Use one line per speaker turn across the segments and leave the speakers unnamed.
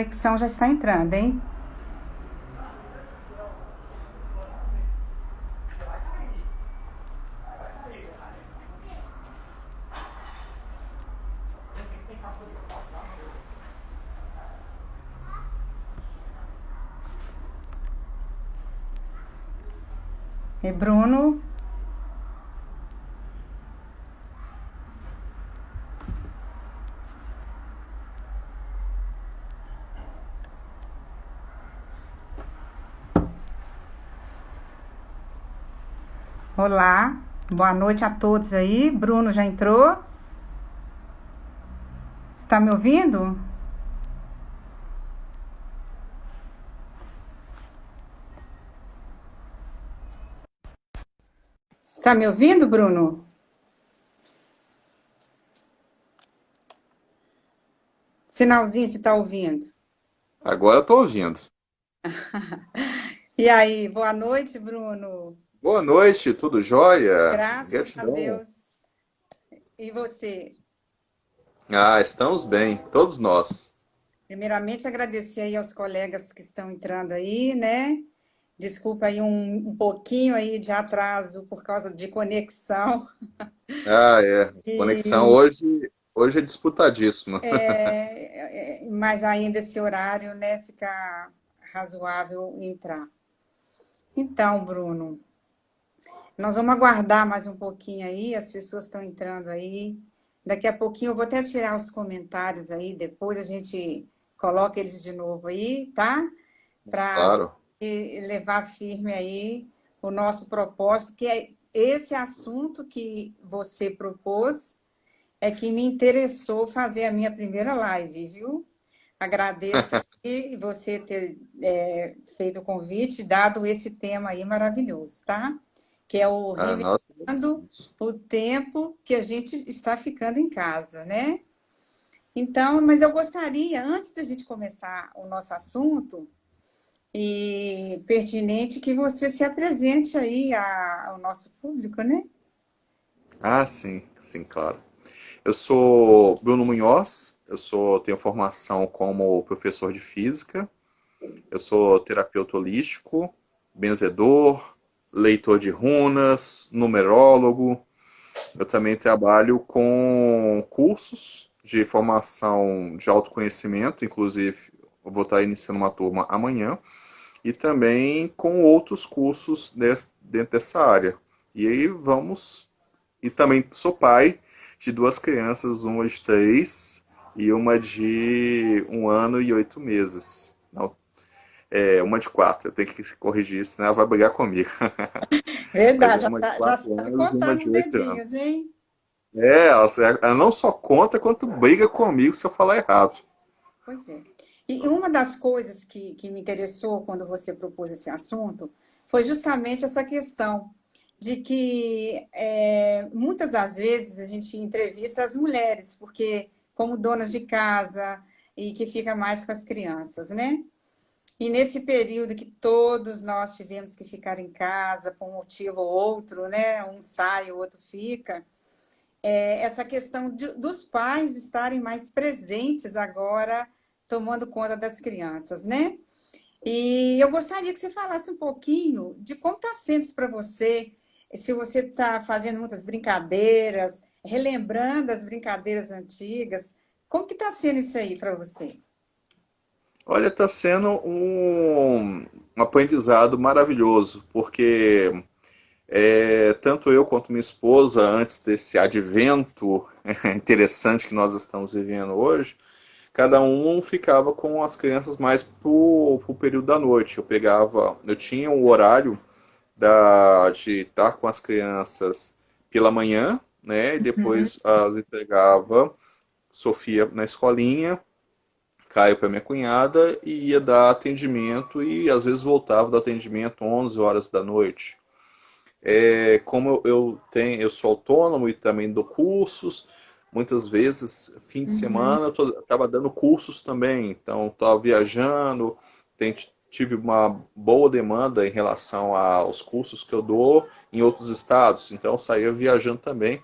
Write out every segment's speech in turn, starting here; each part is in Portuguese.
conexão já está entrando, hein? E Bruno, olá, boa noite a todos aí. Bruno já entrou? Está me ouvindo? Está me ouvindo, Bruno? Sinalzinho se está ouvindo.
Agora eu tô ouvindo.
E aí, boa noite, Bruno.
Boa noite, tudo jóia?
Graças a
Gratidão.
Deus. E você?
Ah, estamos bem, todos nós.
Primeiramente, agradecer aí aos colegas que estão entrando aí, né? Desculpa aí um pouquinho aí de atraso por causa de conexão.
Ah, é. Conexão
E
hoje é disputadíssima.
mas ainda esse horário, né, fica razoável entrar. Então, Bruno, nós vamos aguardar mais um pouquinho aí, as pessoas estão entrando aí. Daqui a pouquinho eu vou até tirar os comentários aí, depois a gente coloca eles de novo aí, tá? Para a gente
Claro.
levar firme aí o nosso propósito, que é esse assunto que você propôs, é que me interessou fazer a minha primeira live, viu? Agradeço aí você ter feito o convite, dado esse tema aí maravilhoso, tá? Que é o
Ah, nós
revelando
agradecemos.
o tempo que a gente está ficando em casa, né? Então, mas eu gostaria, antes da gente começar o nosso assunto, e pertinente que você se apresente aí ao nosso público, né?
Ah, sim, sim, claro. Eu sou Bruno Munhoz, tenho formação como professor de física, eu sou terapeuta holístico, benzedor, leitor de runas, numerólogo. Eu também trabalho com cursos de formação de autoconhecimento, inclusive eu vou estar iniciando uma turma amanhã, e também com outros cursos dentro dessa área. E aí vamos. E também sou pai de duas crianças, uma de 3 e uma de 1 ano e 8 meses. Não, uma de 4. Eu tenho que corrigir, senão ela vai brigar comigo. Mas é
Verdade,
uma de
já
4
sabe
anos e
contar
uma de
nos
8
dedinhos,
anos.
hein?
Ela não só conta, quanto briga comigo se eu falar errado.
Pois é. E uma das coisas que me interessou quando você propôs esse assunto foi justamente essa questão de que muitas das vezes a gente entrevista as mulheres, porque como donas de casa e que fica mais com as crianças, né? E nesse período que todos nós tivemos que ficar em casa por um motivo ou outro, né? Um sai, o outro fica. Essa questão dos pais estarem mais presentes agora, tomando conta das crianças, né? E eu gostaria que você falasse um pouquinho de como está sendo isso para você, se você está fazendo muitas brincadeiras, relembrando as brincadeiras antigas, como que está sendo isso aí para você?
Olha, está sendo um aprendizado maravilhoso, porque tanto eu quanto minha esposa, antes desse advento interessante que nós estamos vivendo hoje, cada um ficava com as crianças mais pro período da noite. Eu tinha um horário de estar com as crianças pela manhã, né? E depois as entregava Sofia na escolinha, Caio para minha cunhada e ia dar atendimento e às vezes voltava do atendimento 11 horas da noite. Como eu sou autônomo e também dou cursos, muitas vezes fim de
Uhum.
semana eu estava dando cursos também, então estava viajando, tive uma boa demanda em relação aos cursos que eu dou em outros estados, então eu saía viajando também.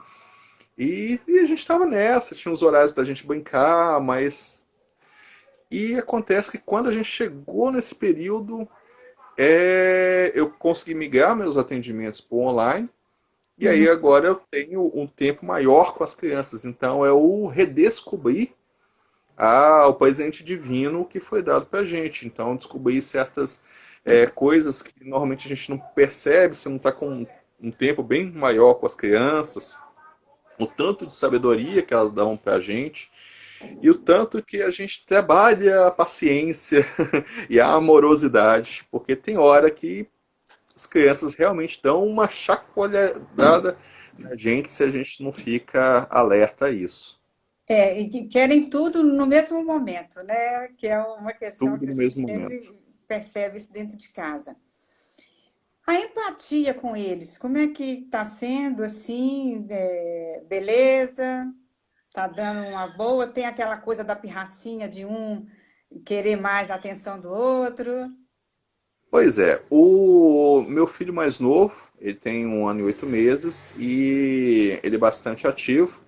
E a gente estava nessa, tinha os horários da gente brincar, mas E acontece que quando a gente chegou nesse período, eu consegui migrar meus atendimentos para o online, e aí
Uhum.
agora eu tenho um tempo maior com as crianças. Então é o redescobrir o presente divino que foi dado para a gente. Então descobrir certas coisas que normalmente a gente não percebe, se não está com um tempo bem maior com as crianças, o tanto de sabedoria que elas dão para a gente e o tanto que a gente trabalha a paciência e a amorosidade, porque tem hora que as crianças realmente dão uma chacoalhada na gente se a gente não fica alerta a isso.
E que querem tudo no mesmo momento, né? Que é uma questão
Tudo
que a
no
gente
mesmo momento.
sempre percebe isso dentro de casa. A empatia com eles, como é que está sendo assim? Beleza? Tá dando uma boa? Tem aquela coisa da pirracinha de um querer mais a atenção do outro?
Pois é, o meu filho mais novo, ele tem 1 ano e 8 meses e ele é bastante ativo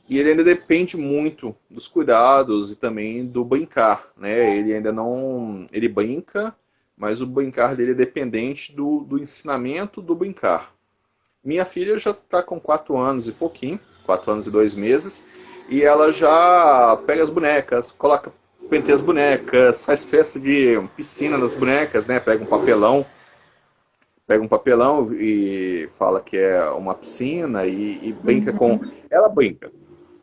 e ele ainda depende muito dos cuidados e também do brincar, né? Ele ainda não, ele brinca, mas o brincar dele é dependente do ensinamento do brincar. Minha filha já está com 4 anos e pouquinho, 4 anos e 2 meses, e ela já pega as bonecas, coloca, penteia as bonecas, faz festa de piscina das bonecas, né? Pega um papelão e fala que é uma piscina e brinca com.
Uhum.
Ela brinca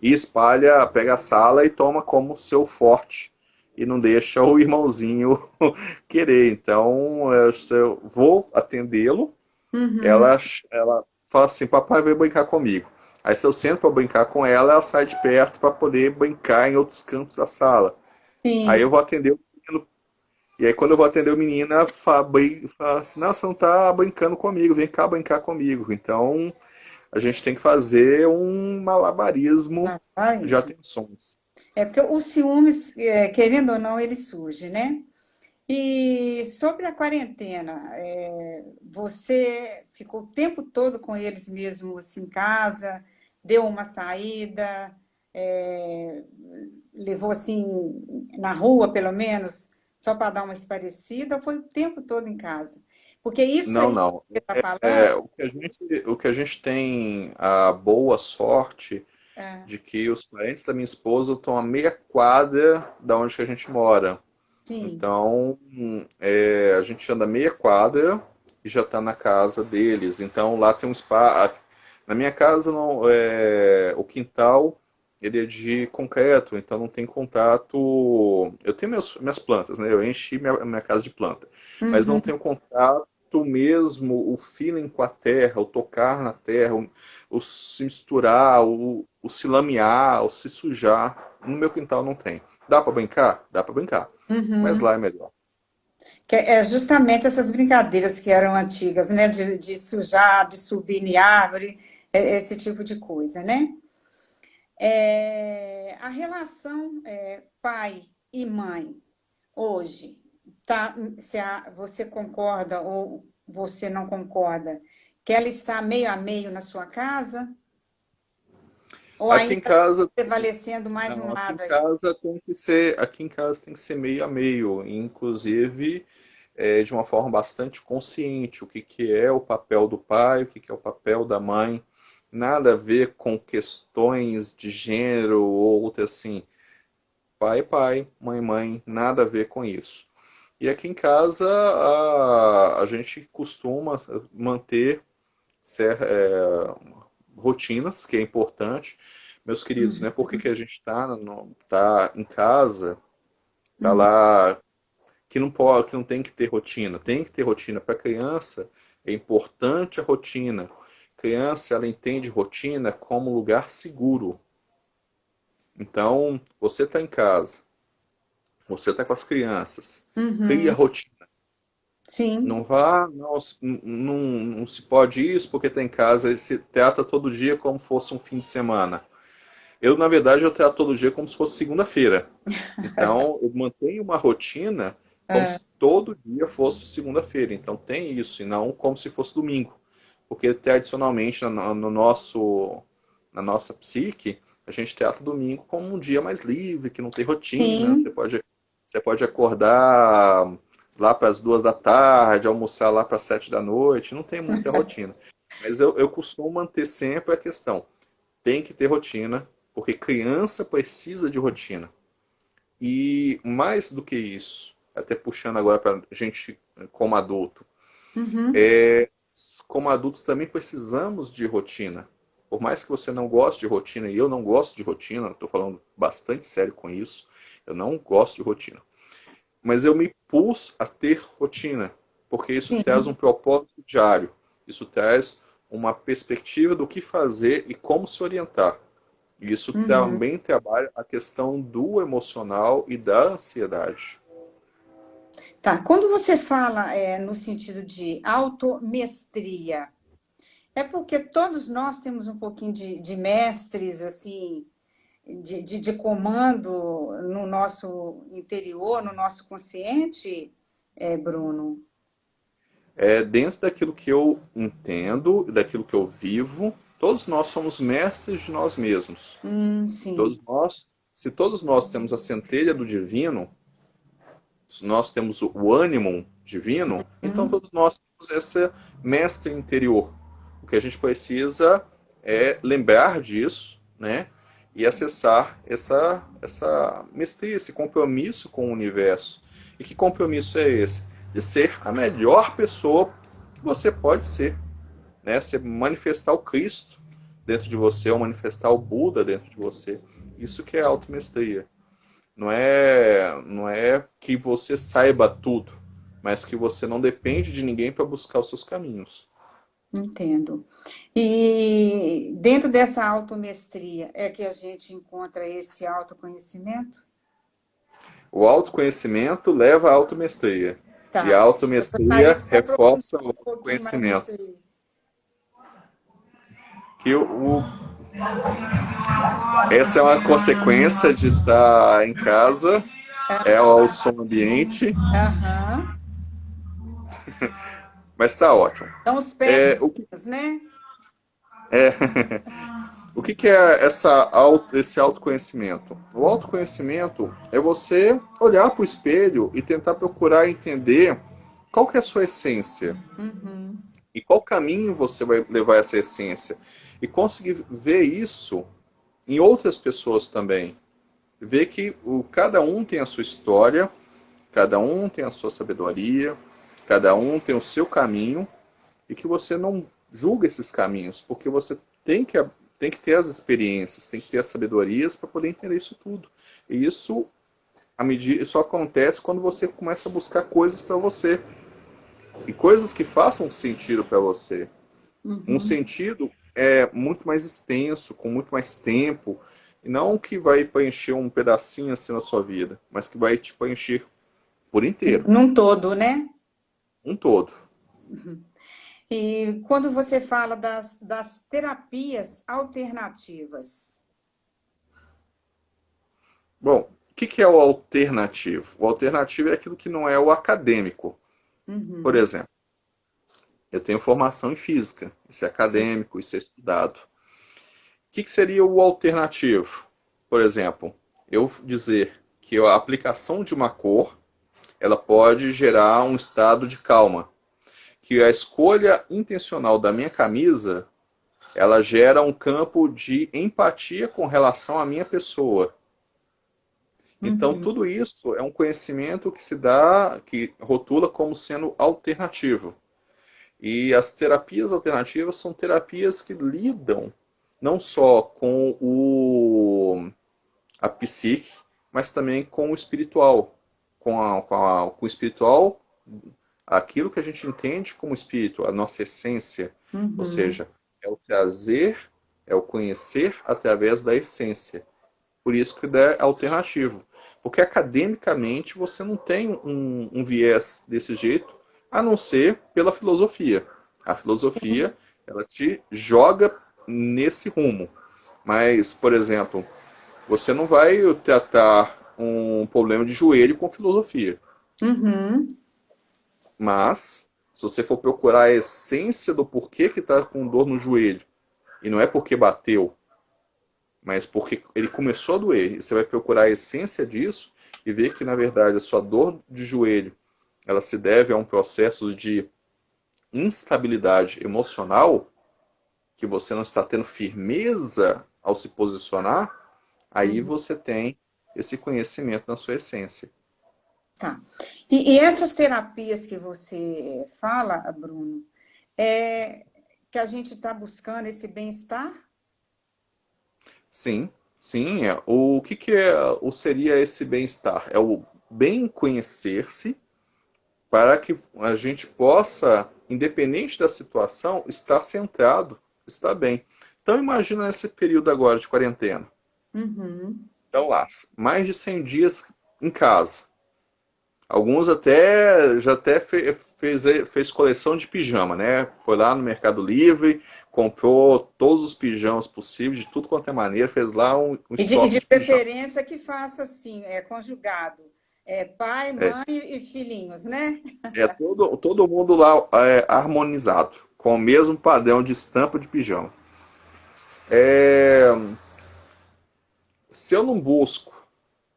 e espalha, pega a sala e toma como seu forte e não deixa o irmãozinho querer. Então eu vou atendê-lo,
Uhum.
ela fala assim, papai vai brincar comigo. Aí se eu sento para brincar com ela, ela sai de perto para poder brincar em outros cantos da sala. Aí
Sim.
eu vou atender o menino. E aí quando eu vou atender o menino, ela fala assim, não, você não tá brincando comigo, vem cá brincar comigo. Então a gente tem que fazer um malabarismo de
Rapaz.
atenções.
É porque o ciúmes, querendo ou não, ele surge, né? E sobre a quarentena, você ficou o tempo todo com eles mesmo assim, em casa, deu uma saída, é, levou assim na rua, pelo menos, só para dar uma esparecida, ou foi o tempo todo em casa? Porque isso
Não,
aí que
não.
você está falando,
O que a gente tem a boa sorte
é,
de que os parentes da minha esposa estão a meia quadra da onde que a gente mora.
sim.
Então, a gente anda meia quadra e já está na casa deles. Então, lá tem um espaço. Na minha casa, não, o quintal ele é de concreto, então não tem contato. Eu tenho minhas plantas, né? Eu enchi minha casa de planta, mas não
Uhum.
tenho contato mesmo, o feeling com a terra, o tocar na terra, o se misturar, o se lamear, o se sujar. No meu quintal não tem. Dá para brincar? Dá para brincar. Mas
Uhum.
lá é melhor.
Que é justamente essas brincadeiras que eram antigas, né? De sujar, de subir em árvore, esse tipo de coisa, né? A relação pai e mãe hoje, tá? Você concorda ou você não concorda que ela está meio a meio na sua casa? Ou
Aqui
ainda
em casa,
prevalecendo mais um
não, aqui em
lado aí?
casa tem que ser, aqui em casa tem que ser meio a meio, inclusive de uma forma bastante consciente, o que que é o papel do pai, o que que é o papel da mãe, nada a ver com questões de gênero ou outra assim, pai é pai, mãe é mãe, nada a ver com isso. E aqui em casa a gente costuma manter rotinas, que é importante. Meus queridos, não é porque que a gente tá em casa, tá
Uhum.
lá, que não pode, que não tem que ter rotina. Tem que ter rotina. Para criança, é importante a rotina. Criança, ela entende rotina como lugar seguro. Então, você está em casa, você está com as crianças, cria
Uhum.
rotina.
Sim.
Não vá, não se pode isso porque está em casa e se trata todo dia como fosse um fim de semana. Eu, na verdade, eu trato todo dia como se fosse segunda-feira. Então, eu mantenho uma rotina como
É.
se todo dia fosse segunda-feira. Então, tem isso, e não como se fosse domingo. Porque, tradicionalmente, na nossa psique, a gente trata domingo como um dia mais livre, que não tem rotina. Você
Sim.
pode. Você pode acordar lá para as 2 da tarde, almoçar lá para as 7 da noite, não tem muita rotina. Mas eu costumo manter sempre a questão, tem que ter rotina, porque criança precisa de rotina. E mais do que isso, até puxando agora para a gente como adulto,
Uhum.
como adultos também precisamos de rotina. Por mais que você não goste de rotina, e eu não gosto de rotina, estou falando bastante sério com isso, eu não gosto de rotina. Mas eu me pus a ter rotina, porque isso traz um
Sim.
propósito diário, isso traz uma perspectiva do que fazer e como se orientar. Isso
Uhum.
também trabalha a questão do emocional e da ansiedade.
Tá. Quando você fala no sentido de automestria, é porque todos nós temos um pouquinho de mestres, assim, de comando no nosso interior, no nosso consciente, Bruno?
Dentro daquilo que eu entendo, daquilo que eu vivo, todos nós somos mestres de nós mesmos.
Sim.
Todos nós, se todos nós temos a centelha do divino, se nós temos o ânimo divino, então
Hum,
todos nós temos esse mestre interior. O que a gente precisa é lembrar disso, né? E acessar essa mestria, esse compromisso com o universo. E que compromisso é esse? De ser a melhor pessoa que você pode ser, né? Você manifestar o Cristo dentro de você, ou manifestar o Buda dentro de você. Isso que é automestria. Não é que você saiba tudo, mas que você não depende de ninguém para buscar os seus caminhos.
entendo. E dentro dessa automestria é que a gente encontra esse autoconhecimento?
O autoconhecimento leva à automestria. E a
Tá. Eu gostaria
automestria
que você
reforça
aprofundasse
o
um pouquinho mais nisso
autoconhecimento.
aí.
Que essa é uma consequência de estar em casa, é o som ambiente,
Aham.
mas está ótimo.
São os
É, o, que-
pets, né?
é, o que que é esse autoconhecimento? O autoconhecimento é você olhar para o espelho e tentar procurar entender qual que é a sua essência
Uhum.
e qual caminho você vai levar essa essência e conseguir ver isso em outras pessoas também. Ver que cada um tem a sua história, cada um tem a sua sabedoria, cada um tem o seu caminho e que você não julga esses caminhos, porque você tem que, tem que ter as experiências, tem que ter as sabedorias para poder entender isso tudo. E isso, isso acontece quando você começa a buscar coisas para você e coisas que façam sentido para você. Um
Uhum.
sentido é muito mais extenso, com muito mais tempo, e não que vai preencher um pedacinho assim na sua vida, mas que vai te preencher por inteiro,
Num todo, né?
um todo.
E quando você fala das terapias alternativas.
Bom, o que é o alternativo? O alternativo é aquilo que não é o acadêmico. Por
Uhum.
exemplo, eu tenho formação em física, isso é
Sim.
acadêmico, isso é estudado. O que seria o alternativo? Por exemplo, eu dizer que a aplicação de uma cor ela pode gerar um estado de calma, que a escolha intencional da minha camisa ela gera um campo de empatia com relação à minha pessoa. Então,
Uhum.
tudo isso é um conhecimento que se dá, que rotula como sendo alternativo. E as terapias alternativas são terapias que lidam não só com a psique, mas também com o espiritual. Com o espiritual, aquilo que a gente entende como espírito, a nossa essência. Ou
Uhum.
seja, é o trazer, é o conhecer através da essência. Por isso que é alternativo. Porque academicamente você não tem um viés desse jeito, a não ser pela filosofia. A filosofia, ela te joga nesse rumo. Mas, por exemplo, você não vai tratar um problema de joelho com filosofia.
Uhum.
Mas, se você for procurar a essência do porquê que está com dor no joelho, e não é porque bateu, mas porque ele começou a doer, e você vai procurar a essência disso, e ver que, na verdade, a sua dor de joelho, ela se deve a um processo de instabilidade emocional, que você não está tendo firmeza ao se posicionar, aí
Uhum.
você tem esse conhecimento na sua essência.
Tá. E essas terapias que você fala, Bruno, é que a gente está buscando esse bem-estar?
Sim, sim. O que seria esse bem-estar? É o bem conhecer-se para que a gente possa, independente da situação, estar centrado, estar bem. Então imagina esse período agora de quarentena.
Uhum.
Então lá, mais de 100 dias em casa. Alguns até já até fez coleção de pijama, né? Foi lá no Mercado Livre, comprou todos os pijamas possíveis, de tudo quanto é maneira, fez lá um
E
estoque
de
de pijama.
preferência que faça assim, conjugado. Pai,
É,
mãe e filhinhos, né?
todo mundo lá harmonizado, com o mesmo padrão de estampa de pijama. É, se eu não busco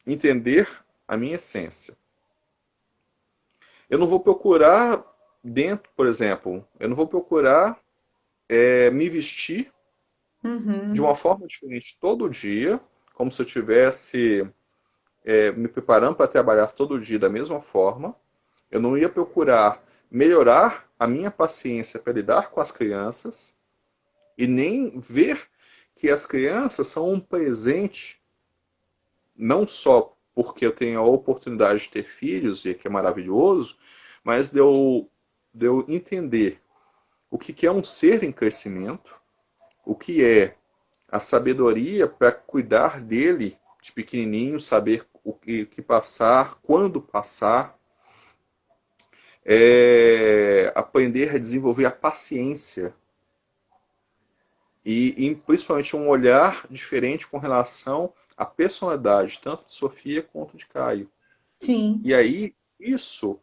entender a minha essência, eu não vou procurar dentro, por exemplo, eu não vou procurar me vestir de uma
Uhum.
forma diferente todo dia, como se eu tivesse me preparando para trabalhar todo dia da mesma forma. Eu não ia procurar melhorar a minha paciência para lidar com as crianças e nem ver que as crianças são um presente, não só porque eu tenho a oportunidade de ter filhos, e que é maravilhoso, mas de eu entender o que é um ser em crescimento, o que é a sabedoria para cuidar dele de pequenininho, saber o que passar, quando passar, aprender a desenvolver a paciência e principalmente um olhar diferente com relação à personalidade, tanto de Sofia quanto de Caio.
Sim.
E aí, isso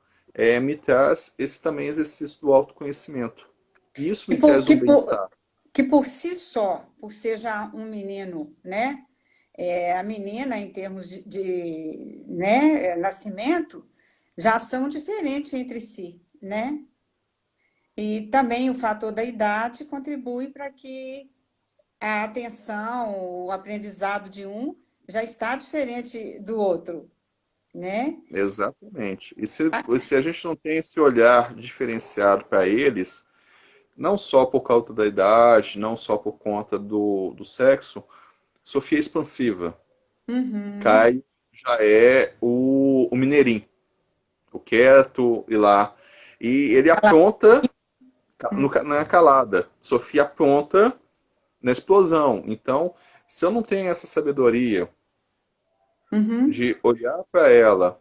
me traz esse também exercício do autoconhecimento. E isso
Que
me
por,
traz um
que por,
bem-estar.
que por si só, por ser já um menino, né? A menina, em termos né, nascimento, já são diferentes entre si, né? E também o fator da idade contribui para que a atenção, o aprendizado de um já está diferente do outro, né?
Exatamente. E se,
Ah,
se a gente não tem esse olhar diferenciado para eles, não só por causa da idade, não só por conta do sexo, Sofia é expansiva.
uhum,
Caio já é o mineirinho, o quieto e lá. E ele apronta na calada. Sofia apronta na explosão. Então, se eu não tenho essa sabedoria
uhum,
de olhar para ela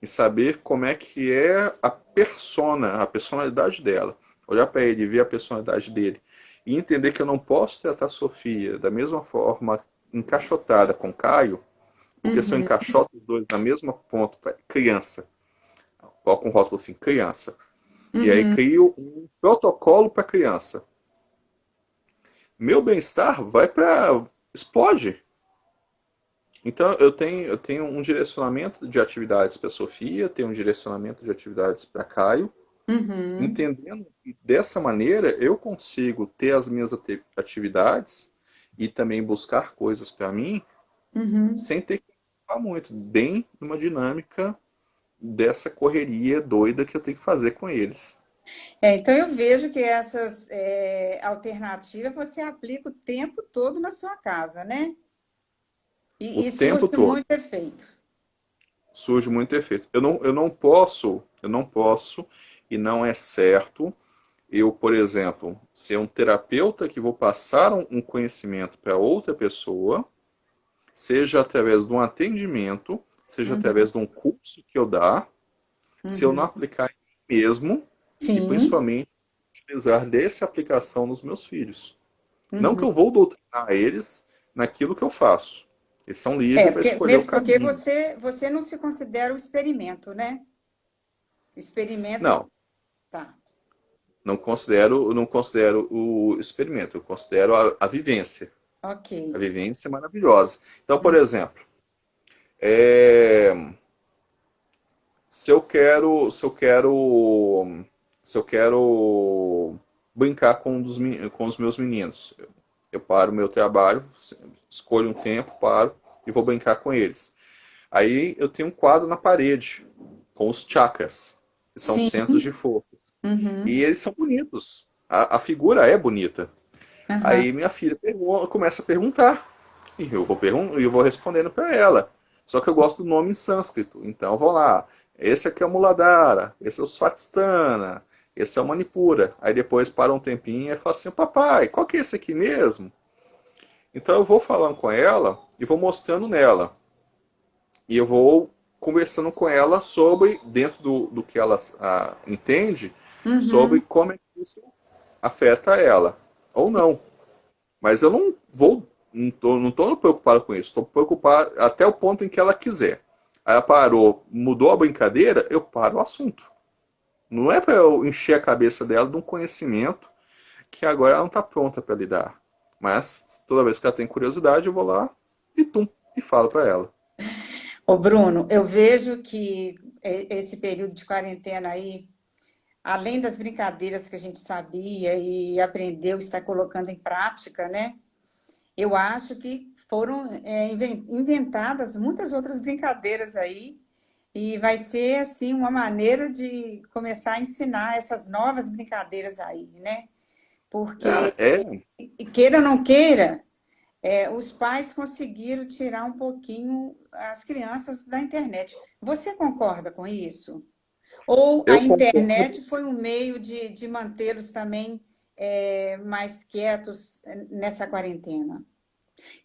e saber como é que é a persona, a personalidade dela, olhar para ele e ver a personalidade dele, e entender que eu não posso tratar a Sofia da mesma forma encaixotada com Caio, porque se eu
uhum,
encaixoto os dois na mesma ponta, criança, coloco um rótulo assim, criança, e aí
uhum.
crio um protocolo para criança. Meu bem-estar vai para explode. Então eu tenho um direcionamento de atividades para Sofia, tenho um direcionamento de atividades para Caio,
Uhum,
entendendo que dessa maneira eu consigo ter as minhas atividades e também buscar coisas para mim
uhum.
sem ter que preocupar muito, bem numa dinâmica dessa correria doida que eu tenho que fazer com eles.
Então eu vejo que essas alternativas você aplica o tempo todo na sua casa, né?
O
E
tempo
surge
todo
muito efeito.
surge muito efeito. Eu não posso e não é certo eu, por exemplo, ser um terapeuta que vou passar um conhecimento para outra pessoa, seja através de um atendimento, seja
Uhum,
através de um curso que eu dar, se eu não
uhum.
aplicar em mim mesmo e
Sim,
principalmente utilizar dessa aplicação nos meus filhos. Não que
uhum.
eu vou doutrinar eles naquilo que eu faço. Eles são livres para
Porque,
escolher o
mesmo porque
caminho.
você não se considera o experimento, né? Experimento,
Não,
tá.
não considero o experimento, eu considero a vivência.
Ok.
A vivência é maravilhosa. Então, por
Hum,
exemplo, é, Se eu quero, se eu quero, se eu quero brincar com os meus meninos, eu paro o meu trabalho, escolho um tempo, paro e vou brincar com eles. Aí eu tenho um quadro na parede com os chakras, que são
Sim.
centros de força. E
Uhum.
eles são bonitos. A figura é bonita.
Aham.
Aí minha filha começa a perguntar. E eu vou respondendo para ela. Só que eu gosto do nome em sânscrito. Então eu vou lá. Esse aqui é o Muladhara. Esse é o Swastikshana. Esse é o Manipura. Aí depois para um tempinho e fala assim: papai, qual que é esse aqui mesmo? Então eu vou falando com ela e vou mostrando nela. E eu vou conversando com ela sobre, dentro do que ela entende, sobre
Uhum.
como é que isso afeta ela. Ou não. Mas eu não vou, não tô preocupado com isso. Estou preocupado até o ponto em que ela quiser. Aí ela parou, mudou a brincadeira, eu paro o assunto. Não é para eu encher a cabeça dela de um conhecimento que agora ela não está pronta para lidar. Mas toda vez que ela tem curiosidade, eu vou lá e tum, e falo para ela.
Ô, Bruno, eu vejo que esse período de quarentena aí, além das brincadeiras que a gente sabia e aprendeu, está colocando em prática, né? Eu acho que foram inventadas muitas outras brincadeiras aí, e vai ser assim uma maneira de começar a ensinar essas novas brincadeiras aí, né?
Ah,
Porque,
é,
queira ou não queira, os pais conseguiram tirar um pouquinho as crianças da internet. Você concorda com isso? Ou a
eu concordo.
internet foi um meio de mantê-los também mais quietos nessa quarentena?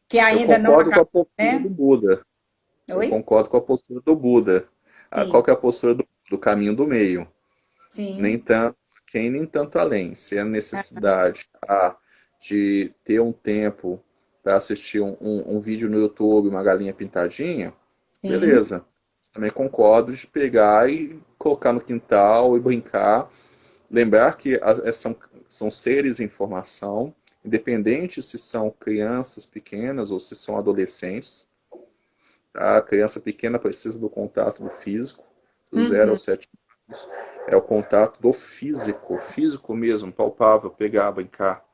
Que
Eu
ainda não
concordo com a
acabou,
postura do
né?
Buda. Eu
Oi?
concordo com a postura do Buda. Qual
Sim,
que é a postura do caminho do meio? Nem
sim.
tanto quem, nem tanto além. Se a necessidade de ter um tempo para assistir um vídeo no YouTube, uma galinha pintadinha,
Sim.
beleza. Também concordo de pegar e colocar no quintal e brincar. Lembrar que são seres em formação, independente se são crianças pequenas ou se são adolescentes. Tá? A criança pequena precisa do contato do físico, do 0 aos 7 anos. É o contato do físico, físico mesmo, palpável, pegar, brincar.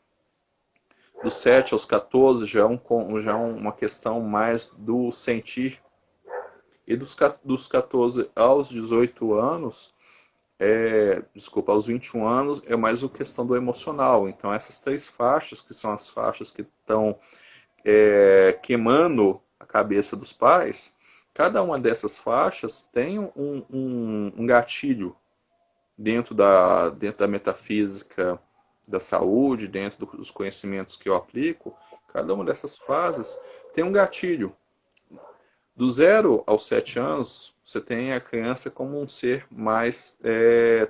Dos 7 aos 14 já é uma questão mais do sentir. E dos 14 aos 18 anos, desculpa, aos 21 anos, é mais a questão do emocional. Então, essas três faixas, que são as faixas que estão queimando a cabeça dos pais, cada uma dessas faixas tem um gatilho dentro da metafísica da saúde, dentro dos conhecimentos que eu aplico. Cada uma dessas fases tem um gatilho. Do 0 aos 7 anos, você tem a criança como um ser mais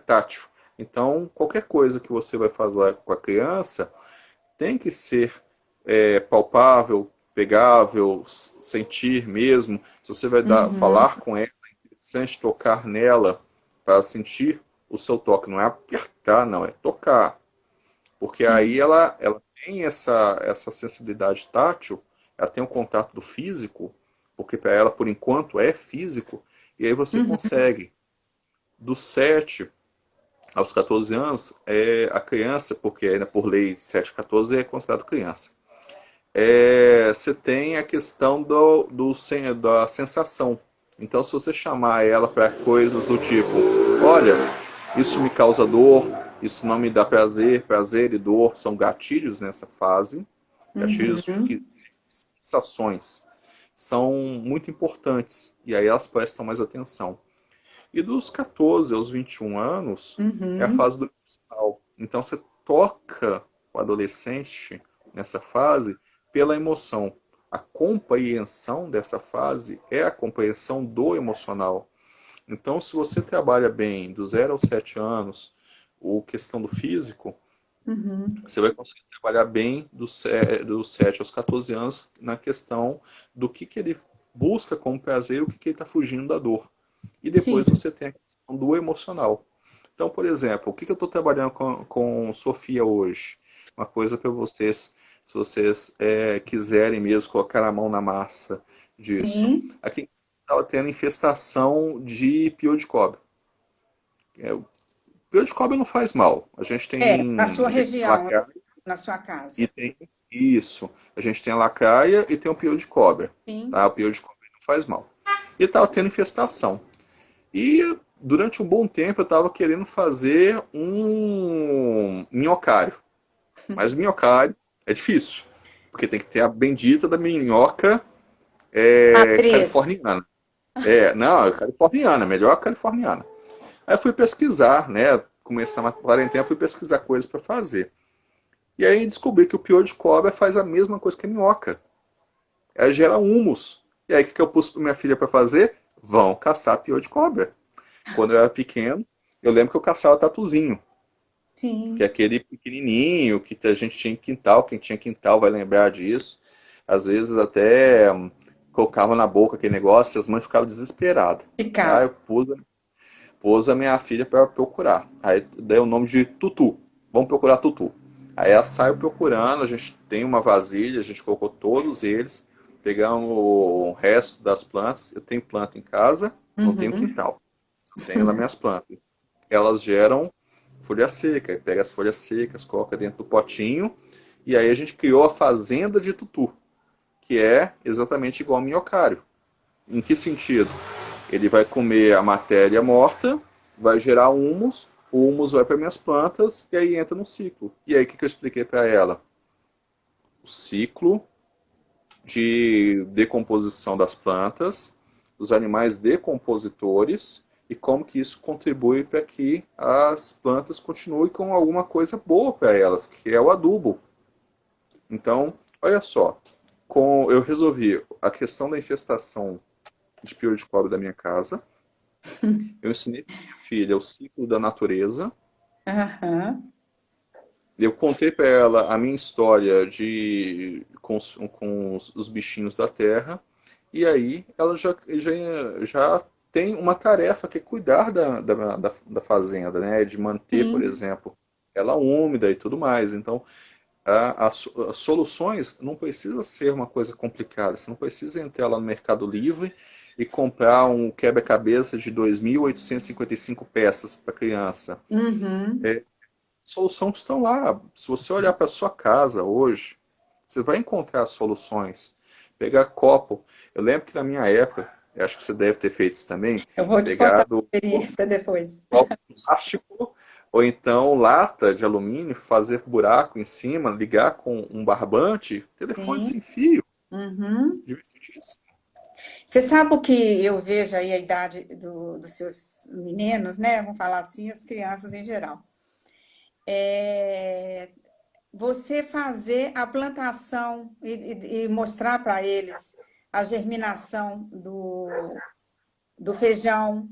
tátil. Então, qualquer coisa que você vai fazer com a criança tem que ser palpável, pegável, sentir mesmo. Se você vai
Uhum.
falar com ela, é interessante tocar nela para sentir o seu toque. Não é apertar, não, é tocar. Porque aí ela tem essa sensibilidade tátil, ela tem o contato do físico, porque para ela, por enquanto, é físico, e aí você
Uhum.
consegue, dos 7 aos 14 anos, a criança, porque ainda por lei 7 a 14 é considerado criança. Você tem a questão da sensação. Então, se você chamar ela para coisas do tipo, olha, isso me causa dor, isso não me dá prazer, prazer e dor são gatilhos nessa fase, gatilhos que
Uhum.
sensações são muito importantes e aí elas prestam mais atenção. E dos 14 aos 21 anos é a
Uhum.
fase do emocional. Então você toca o adolescente nessa fase pela emoção. A compreensão dessa fase é a compreensão do emocional. Então, se você trabalha bem do 0 aos 7 anos, ou questão do físico,
Uhum.
você vai conseguir trabalhar bem dos 7 aos 14 anos na questão do que ele busca como prazer e o que ele está fugindo da dor. E
Sim.
depois você tem a questão do emocional. Então, por exemplo, o que eu estou trabalhando com Sofia hoje? Uma coisa para vocês, se vocês quiserem mesmo colocar a mão na massa disso.
Sim.
Aqui estava tendo infestação de piolho de cobra. O piolho de cobra não faz mal.
Na sua
A gente tem
região,
lacraia
na sua
e
casa.
tem isso. A gente tem a lacraia e tem o piolho de cobra.
Sim.
Tá? O piolho de cobra não faz mal. E estava tendo infestação. E durante um bom tempo eu estava querendo fazer um minhocário. Mas o minhocário é difícil. Porque tem que ter a bendita da minhoca
Matriz.
californiana. Não, é californiana, melhor californiana. Aí eu fui pesquisar, né? Começando a quarentena, fui pesquisar coisas para fazer. E aí descobri que o piolho de cobra faz a mesma coisa que a minhoca. Ela gera humus. E aí o que eu pus para minha filha para fazer? Vão caçar piolho de cobra. Quando eu era pequeno, eu lembro que eu caçava tatuzinho, que é
Sim.
aquele pequenininho que a gente tinha em quintal. Quem tinha quintal vai lembrar disso. Às vezes até colocava na boca aquele negócio e as mães ficavam desesperadas. Aí
Picado.
eu pus a minha filha para procurar. Aí dei o nome de Tutu. Vamos procurar Tutu. Aí ela saiu procurando, a gente tem uma vasilha, a gente colocou todos eles, pegamos o resto das plantas. Eu tenho planta em casa, não tenho
Uhum.
quintal. Só tenho nas minhas plantas. Elas geram folha seca, aí pega as folhas secas, coloca dentro do potinho, e aí a gente criou a fazenda de tutu, que é exatamente igual ao minhocário. Em que sentido? Ele vai comer a matéria morta, vai gerar humus, o humus vai para minhas plantas e aí entra no ciclo. E aí o que eu expliquei para ela? O ciclo de decomposição das plantas, os animais decompositores e como que isso contribui para que as plantas continuem com alguma coisa boa para elas, que é o adubo. Então, olha só, eu resolvi a questão da infestação de piolho de cobra da minha casa. Eu ensinei para minha filha o ciclo da natureza.
Aham.
Eu contei para ela a minha história com os bichinhos da terra. E aí ela já tem uma tarefa que é cuidar da fazenda, né? De manter, por
Sim.
exemplo, ela úmida e tudo mais. Então, as soluções não precisa ser uma coisa complicada. Você não precisa entrar lá no Mercado Livre e comprar um quebra-cabeça de 2.855 peças para criança.
Uhum.
Soluções estão lá. Se você olhar para sua casa hoje, você vai encontrar soluções. Pegar copo. Eu lembro que na minha época, eu acho que você deve ter feito isso também,
Eu vou te contar a
pegado
experiência depois.
copo de plástico ou então lata de alumínio, fazer buraco em cima, ligar com um barbante, telefone
Sim.
sem fio.
Uhum.
Divertidíssimo.
Você sabe o que eu vejo aí a idade dos seus meninos, né? Vamos falar assim, as crianças em geral. É você fazer a plantação e mostrar para eles a germinação do feijão,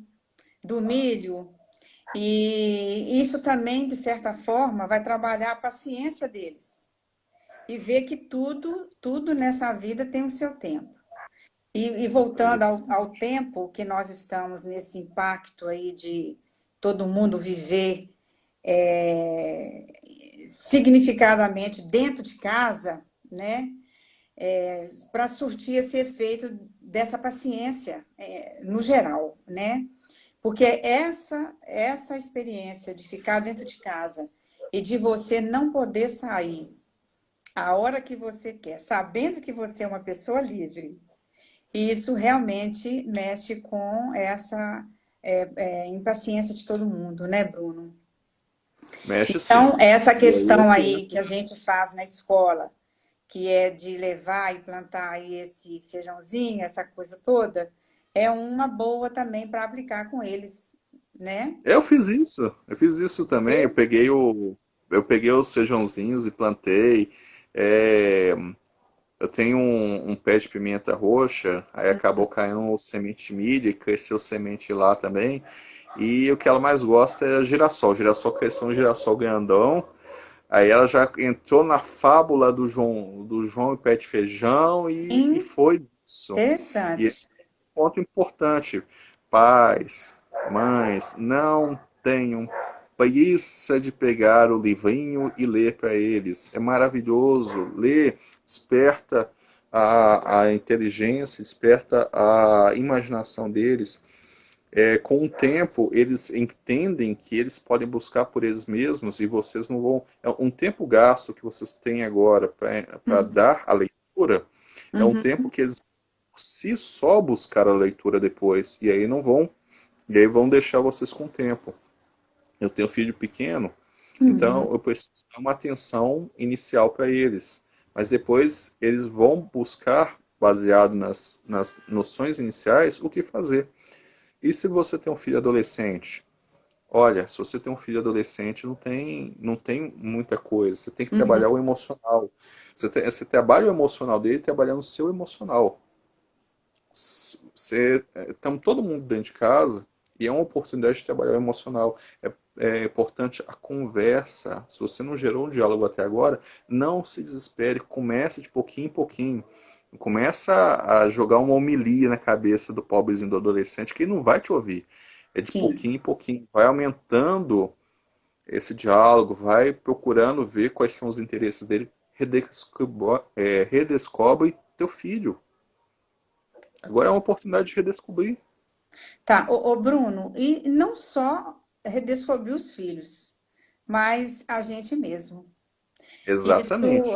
do milho, e isso também, de certa forma, vai trabalhar a paciência deles e ver que tudo nessa vida tem o seu tempo. E voltando ao tempo que nós estamos nesse impacto aí de todo mundo viver é, significadamente dentro de casa, né? Para surtir esse efeito dessa paciência no geral, né? Porque essa experiência de ficar dentro de casa e de você não poder sair a hora que você quer, sabendo que você é uma pessoa livre, e isso realmente mexe com essa impaciência de todo mundo, né, Bruno?
Mexe sim.
Então, essa
E aí é
questão
que
aí que
entra.
a gente faz na escola, que é de levar e plantar aí esse feijãozinho, essa coisa toda, é uma boa também para aplicar com eles, né?
Eu fiz isso. Eu fiz isso também. Eu peguei os feijãozinhos e plantei. É, eu tenho um pé de pimenta roxa, aí acabou caindo semente de milho e cresceu semente lá também. E o que ela mais gosta é girassol. O girassol cresceu um girassol grandão. Aí ela já entrou na fábula do João e Pé de Feijão e
Sim,
foi isso. E
interessante.
esse é um ponto importante. Pais, mães, não tenham preguiça de pegar o livrinho e ler para eles. É maravilhoso. Ler desperta a inteligência, desperta a imaginação deles. Com o tempo, eles entendem que eles podem buscar por eles mesmos e vocês não vão. Um tempo gasto que vocês têm agora para
Uhum,
dar a leitura é um
uhum,
tempo que eles por si só buscar a leitura depois. E aí vão deixar vocês com o tempo. Eu tenho um filho pequeno,
uhum.
então eu preciso dar uma atenção inicial para eles. Mas depois eles vão buscar, baseado nas noções iniciais, o que fazer. E se você tem um filho adolescente? Olha, se você tem um filho adolescente, não tem muita coisa. Você tem que
Uhum.
trabalhar o emocional. Você trabalha o emocional dele trabalhando o seu emocional. Estamos todo mundo dentro de casa e é uma oportunidade de trabalhar o emocional. É importante a conversa. Se você não gerou um diálogo até agora, não se desespere. Comece de pouquinho em pouquinho. Começa a jogar uma homilia na cabeça do pobrezinho do adolescente que ele não vai te ouvir. É de
Sim.
pouquinho em pouquinho. Vai aumentando esse diálogo, vai procurando ver quais são os interesses dele. Redescobre teu filho. Agora é uma oportunidade de redescobrir.
Tá, Bruno, e não só redescobrir os filhos, mas a gente mesmo. Isso
Exatamente.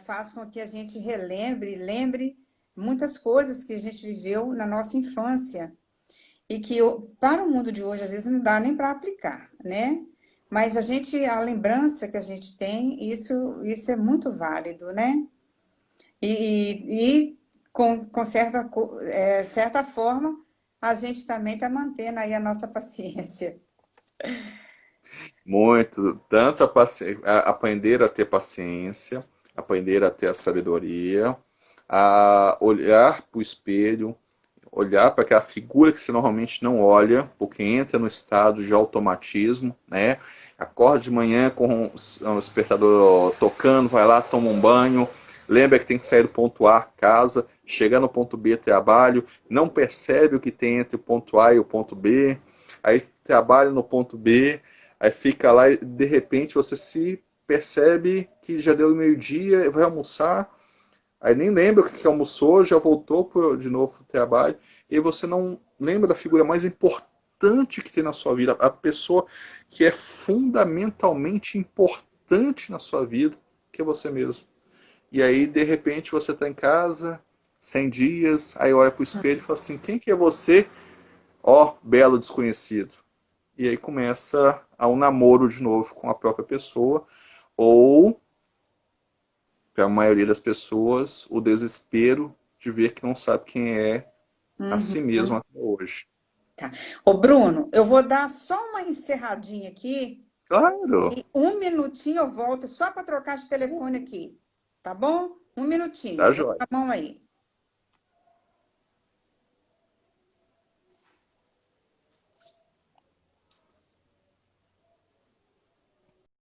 faz com que a gente lembre muitas coisas que a gente viveu na nossa infância e que para o mundo de hoje às vezes não dá nem para aplicar, né? Mas a lembrança que a gente tem, isso é muito válido, né? E com certa forma, a gente também está mantendo aí a nossa paciência.
Muito. Tanto aprender a ter paciência, aprender a ter a sabedoria, a olhar para o espelho, olhar para aquela figura que você normalmente não olha, porque entra no estado de automatismo, né? Acorda de manhã com o despertador tocando, vai lá, toma um banho, lembra que tem que sair do ponto A, casa, chegar no ponto B, trabalho, não percebe o que tem entre o ponto A e o ponto B, aí trabalha no ponto B, aí fica lá e de repente você se percebe que já deu meio-dia, vai almoçar, aí nem lembra o que almoçou, já voltou de novo para o trabalho, e você não lembra da figura mais importante que tem na sua vida, a pessoa que é fundamentalmente importante na sua vida, que é você mesmo. E aí, de repente, você está em casa, 100 dias, aí olha para o espelho e fala assim, quem que é você? Ó, belo desconhecido. E aí começa um namoro de novo com a própria pessoa, ou, para a maioria das pessoas, o desespero de ver que não sabe quem é a
Uhum.
si mesmo até hoje.
Tá. Ô, Bruno, eu vou dar só uma encerradinha aqui
Claro,
e um minutinho eu volto só para trocar de telefone aqui, tá bom? Um
tá
minutinho, dá
jóia.
a mão aí.